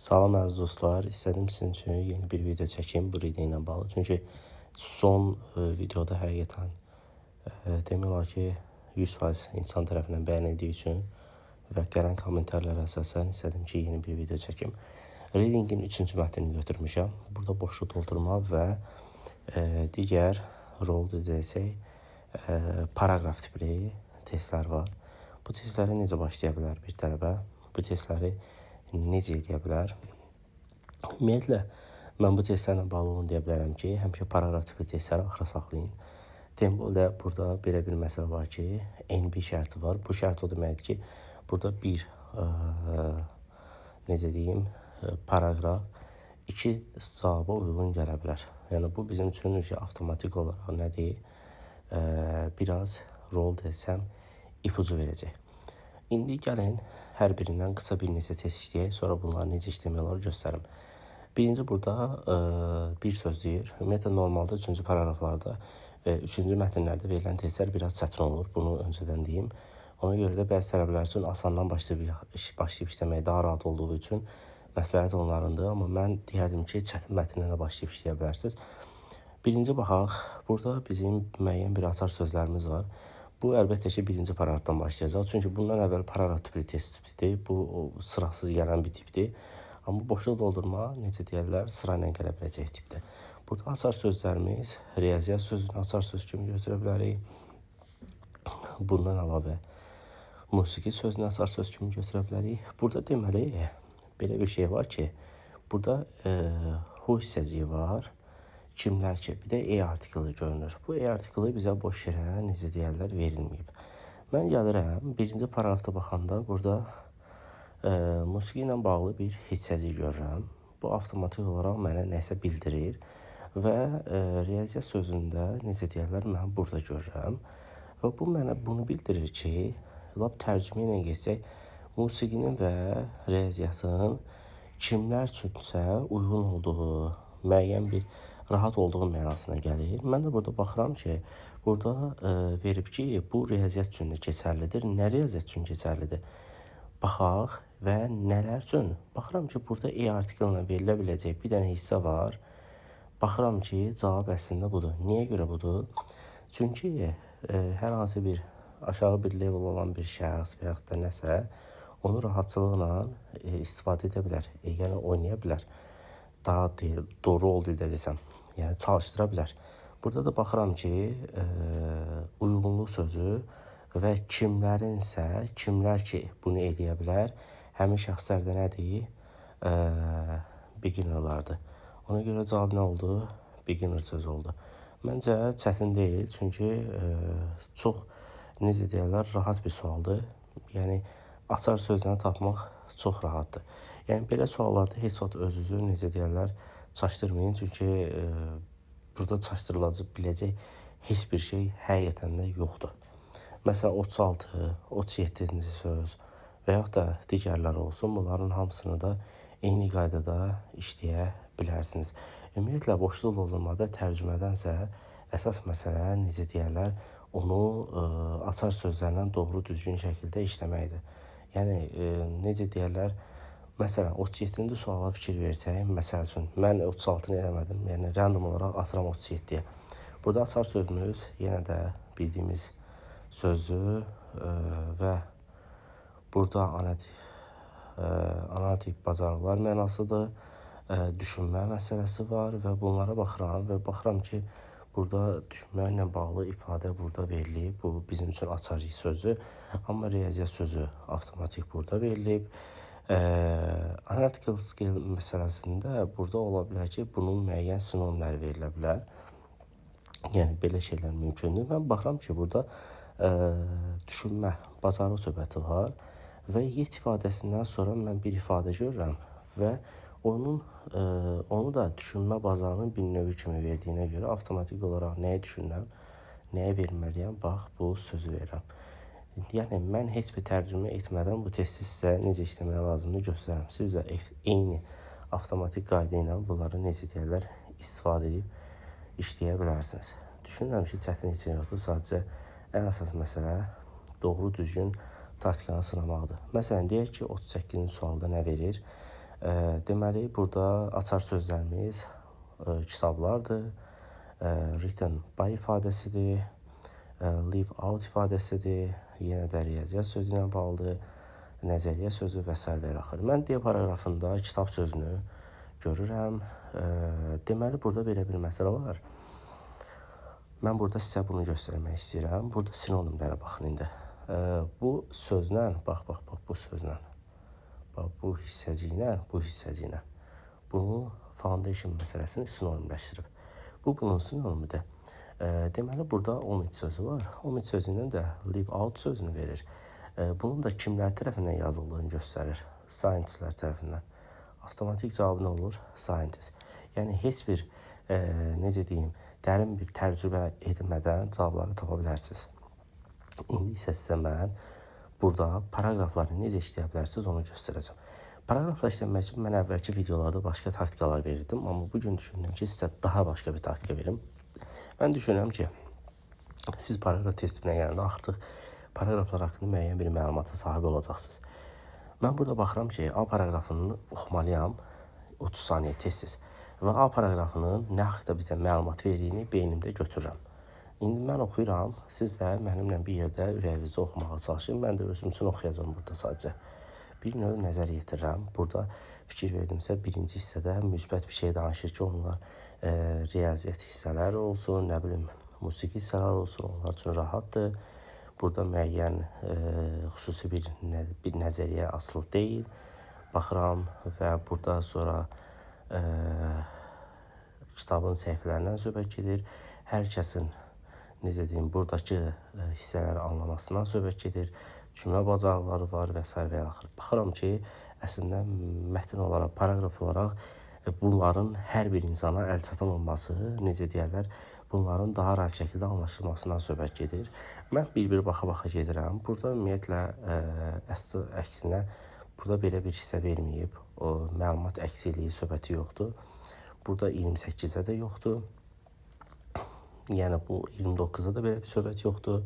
Salam əziz dostlar, istədim sizin üçün yeni bir video çəkim bu reading ilə bağlı. Çünki son videoda həqiqətən demək olar ki 100% insan tərəfindən bəyənildiyi üçün və gələn kommentarlara əsasən istədim ki yeni bir video çəkim. Readingin 3-cü mətnini götürmüşəm. Burada boşluq doldurma və digər rol desək paraqraf tipli testlər var. Bu testləri necə başlaya bilər bir tələbə? Bu testləri necə edə bilər? Ümumiyyətlə, mən bu testlərlə bağlı onu deyə bilərəm ki, həmişə paraqraf tipli testləri axıra saxlayın. Tembolda burada belə bir məsələ var ki, NB şərti var. Bu şərt o deməkdir ki, burada bir necə deyim, paraqraf iki cavaba uyğun gələ bilər. Yəni bu bizim üçün avtomatik olaraq nədir? Biraz rol desəm ipucu verəcək. İndi gəlin hər birindən qısa bir neçə test işləyək, sonra bunları necə işləmək olar göstərim. Birinci burada bir söz deyir. Ümumiyyətlə normalda 3-cü paraqraflarda və 3-cü mətnlərdə verilən testlər biraz çətin olur. Bunu öncədən deyim. Ona görə də bəzi tələbələr üçün asandan başlayıb işləmək daha rahat olduğu üçün məsləhət onlarındır. Amma mən deyərdim ki, çətin mətnlərlə başlayıb işləyə bilərsiniz. Birinci baxaq. Burada bizim müəyyən bir açar sözlərimiz var. Bu əlbəttə ki birinci paraqrafdan başlayacaq. Çünki bundan əvvəl paraqraf tipli test tipidir. Bu sırasız gələn bir tipdir. Amma boşluq doldurma necə deyirlər, sıra ilə gələ biləcək tipdir. Burada açar sözlərimiz riyaziyyat sözünü açar söz kimi götürə bilərik. Bundan əlavə musiqi sözünü açar söz kimi götürə bilərik. Burada deməli belə bir şey var ki, burada hu hissəciyi var. Kimlər ki, bir də artiklı görünür. Bu artiklı bizə boş yerə necə deyərlər verilməyib. Mən gəlirəm, birinci paraqrafda baxanda burada musiqi ilə bağlı bir hissəciyi görürəm. Bu avtomatik olaraq mənə nəsə bildirir və riyaziyyat sözündə necə deyərlər mən burada görürəm. Və bu mənə bunu bildirir ki, lap tərcümə ilə geçsək, musiqinin və riyaziyyatın kimlər üçünsə uyğun olduğu müəyyən bir rahat olduğu mənasına gəlir. Mən də burada baxıram ki, burada verib ki, bu riyaziyyat üçün də keçərlidir. Nə riyaziyyat üçün keçərlidir? Baxaq və nələr üçün? Baxıram ki, burada artiklə verilə biləcək bir dənə hissə var. Baxıram ki, cavab əslində budur. Niyə görə budur? Çünki hər hansı bir aşağı bir level olan bir şəxs və yaxud da nəsə onu rahatçılıqla istifadə edə bilər. Yəni oynaya bilər. Daha doğru oldu desəm. Yəni çalışdıra bilər. Burada da baxıram ki, uyğunluq sözü və kimlərinsə, kimlər ki bunu eləyə bilər, həmin şəxslər də nədir? Beginnerlardır. Ona görə cavab nə oldu? Beginner sözü oldu. Məncə çətin deyil, çünki çox necə deyirlər, rahat bir sualdır. Yəni açar sözünü tapmaq çox rahatdır. Yəni belə suallarda heç vaxt özünüzü necə deyirlər, çaşdırmayın, çünki burada çaşdırılacaq biləcək heç bir şey həqiqətən də yoxdur. Məsələn 36, 37-ci söz və yaxud da digərləri olsun, bunların hamısını da eyni qaydada işləyə bilərsiniz. Ümumiyyətlə boşluq doldurmada tərcümədənsə əsas məsələ necə deyirlər, onu açar sözlərlə doğru düzgün şəkildə işləməkdir. Yəni necə deyirlər, məsələn 37-ci suala fikir versək, məsəl üçün mən 36-nı eləmədim, yəni random olaraq atıram 37-yə. Burada açar sözümüz yenə də bildiyimiz sözdür və burada analitik bacarıqlar mənasıdır, düşünmə məsələsi var və bunlara baxıram ki, burada düşünmə ilə bağlı ifadə burada verilib. Bu bizim üçün açar sözü, amma riyaziyyat sözü avtomatik burada verilib. Analytical skill məsələsində burada ola bilər ki, bunun müəyyən sinonimləri verilə bilər. Yəni belə şeylər mümkündür. Mən baxıram ki, burada düşünmə bacarıq söhbəti var və yet ifadəsindən sonra mən bir ifadə görürəm və onu da düşünmə bacarığının bir növü kimi verdiyinə görə avtomatik olaraq nəyə düşünürəm, nəyə verməliyəm, bax bu sözü verirəm. Yəni mən heç bir tərcümə etmədən bu testi sizə necə işləmək lazımdır göstərəm. Siz də eyni avtomatik qayda ilə bunları necə deyirlər, istifadə edib işləyə bilərsiniz. Düşünürəm ki, çətin heç yoxdur. Sadəcə ən əsas məsələ doğru düzgün taktikanı sınamaqdır. Məsələn, deyək ki, 38-ci sualda nə verir? Deməli, burada açar sözlərimiz kitablardır, written by ifadəsidir, leave out ifadəsidir, yenə də riyaziyyat sözü ilə bağlıdır, nəzəriyyə sözü və s. və axır. Mən D paraqrafında kitab sözünü görürəm. Deməli, burada belə bir məsələ var. Mən burada sizə bunu göstərmək istəyirəm. Burada sinonimlərə baxın indi. Bu sözlə, bax, bu sözlə, bax, bu hissəciklə, bunu foundation məsələsini sinonimləşdirib. Bu bunun sinonimidir. Deməli, burada omit sözü var. Omit sözü ilə də leave out sözünü verir. Bunun da kimlər tərəfindən yazıldığını göstərir. Scientistlər tərəfindən. Avtomatik cavabı nə olur? Scientist. Yəni, heç bir, necə deyim, dərin bir təcrübə edilmədən cavabları tapa bilərsiniz. İndi isə sizə mən burada paraqrafları necə işləyə bilərsiniz onu göstərəcəm. Paraqrafla işləmək üçün mən əvvəlki videolarda başqa taktikalar verirdim, amma bugün düşündüm ki, sizə daha başqa bir taktika verim. Mən düşünürəm ki, siz paraqraf testiminə gələndə artıq paraqraflar haqqında müəyyən bir məlumata sahib olacaqsınız. Mən burada baxıram ki, A paraqrafını oxumalıyam 30 saniyə tez-tez və A paraqrafının nə haqqda bizə məlumat verdiyini beynimdə götürürəm. İndi mən oxuyuram, siz də mənimlə bir yerdə ürəyinizdə oxumağa çalışın. Mən də özüm üçün oxuyacağım burada sadəcə. Bir növ nəzər yetirirəm. Burada fikir verdimsə, birinci hissədə müsbət bir şey danışır ki, onlar riyaziyyat hissələri olsun, nə bilim, musiqi hissələri olsun, onlar üçün rahatdır. Burada müəyyən xüsusi bir nəzəriyyə asıl deyil. Baxıram və burada sonra kitabın səhifələrindən söhbət gedir. Hər kəsin, necə deyim, buradakı hissələri anlamasından söhbət gedir. Cümlə bacarıqları var və s. və axır. Baxıram ki, əslində mətn olaraq, paraqraf olaraq bunların hər bir insana əlçatan olması, necə deyərlər, bunların daha rahat şəkildə anlaşılmasından söhbət gedir. Mən bir-bir baxa-baxa gedirəm. Burada ümumiyyətlə əksinə burada belə bir hissə verməyib. O məlumat əksiliyi söhbəti yoxdur. Burada 28-də də yoxdur. Yəni bu 29-da da belə bir söhbət yoxdur.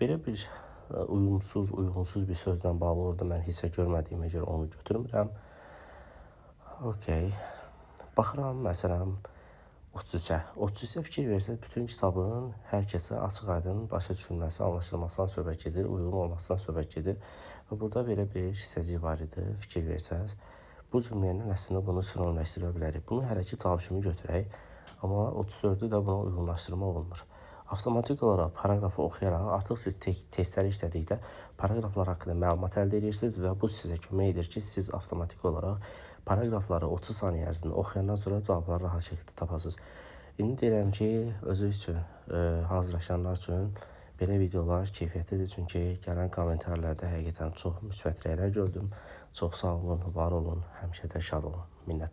Belə bir uyğunsuz bir sözlə bağlı orada mən hissə görmədiyimə görə onu götürmürəm. Okey. Baxıram, məsələn, 33-ə. 33-ə fikir versək, bütün kitabın hər kəsə açıq-aydın başa düşülməsi, anlaşılmasından söhbət gedir, uyğun olmasından söhbət gedir. Və burada belə bir hissəcik var idi, fikir versəz. Bu cümləylə əslində bunu sinonimləşdirə bilərik. Bunu hələ ki cavab kimi götürək, amma 34-ü də buna uyğunlaşdırmaq olmur. Avtomatik olaraq paraqrafı oxuyaraq artıq siz testləri işlədikdə paraqraflar haqqında məlumat əldə edirsiniz və bu sizə kömək edir ki, siz avtomatik olaraq paraqrafları 30 saniyə ərzində oxuyandan sonra cavabları rahat şəkildə tapasınız. İndi deyirəm ki, özü üçün, hazırlaşanlar üçün belə videolar keyfiyyətlidir, çünki gələn kommentarlarda həqiqətən çox müsbət rəylər gördüm. Çox sağ olun, var olun, həmişə də şad olun. Minnət.